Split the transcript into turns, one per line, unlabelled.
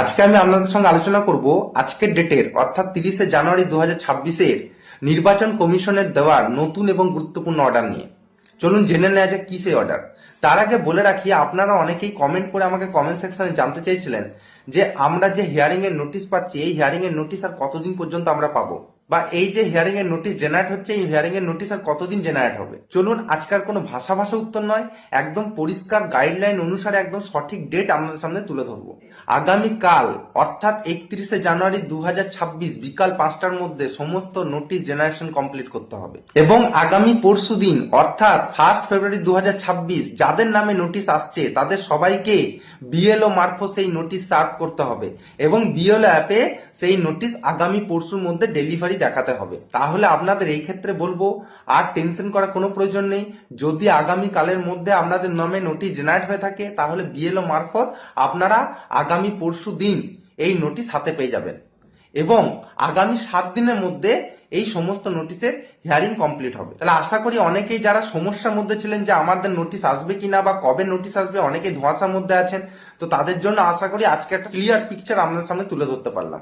আজকে আমি আপনাদের সঙ্গে আলোচনা করব আজকের ডেটের অর্থাৎ 30শে জানুয়ারি 2026-এর নির্বাচন কমিশনের দেওয়া নতুন এবং গুরুত্বপূর্ণ অর্ডার নিয়ে। চলুন জেনে নেওয়া যাক কি সেই অর্ডার। তার আগে বলে রাখি, আপনারা অনেকেই কমেন্ট করে আমাকে কমেন্ট সেকশনে জানতে চেয়েছিলেন যে আমরা যে হিয়ারিং এর নোটিশ পাচ্ছি, এই হিয়ারিং এর নোটিশ আর কতদিন পর্যন্ত আমরা পাবো, বা এই যে হিয়ারিং এর নোটিশ জেনারেট হচ্ছে, এই হিয়ারিং এর নোটিশ আর কতদিন জেনারেট হবে। চলুন, আজকাল কোনো ভাষা উত্তর নয়, একদম পরিষ্কার গাইডলাইন অনুসারে একদম সঠিক ডেট আপনাদের সামনে তুলে ধরবো। আগামীকাল অর্থাৎ 31শে জানুয়ারি 2026 বিকাল 5টার মধ্যে সমস্ত নোটিশ জেনারেশন কমপ্লিট করতে হবে, এবং আগামী পরশু দিন অর্থাৎ 1 ফেব্রুয়ারি 2026 যাদের নামে নোটিশ আসছে তাদের সবাইকে বিএলও মারফত সেই নোটিশ সার্ভ করতে হবে, এবং বিএলও অ্যাপে সেই নোটিশ আগামী পরশুর মধ্যে ডেলিভারি দেখাতে হবে। তাহলে আপনাদের এই ক্ষেত্রে বলবো, আর টেনশন করার কোনো প্রয়োজন নেই। যদি আগামী কালের মধ্যে আপনাদের নামে নোটিশ জেনারেট হয়ে থাকে, তাহলে বিএলও মারফত আপনারা আগামী পরশু দিন এই নোটিশ হাতে পেয়ে যাবেন, এবং আগামী 7 দিনের মধ্যে এই সমস্ত নোটিশের হিয়ারিং কমপ্লিট হবে। তাহলে আশা করি অনেকেই যারা সমস্যার মধ্যে ছিলেন যে আমাদের নোটিশ আসবে কিনা বা কবে নোটিশ আসবে, অনেকেই ধোঁয়াশার মধ্যে আছেন, তো তাদের জন্য আশা করি আজকে একটা ক্লিয়ার পিকচার আপনাদের সামনে তুলে ধরতে পারলাম।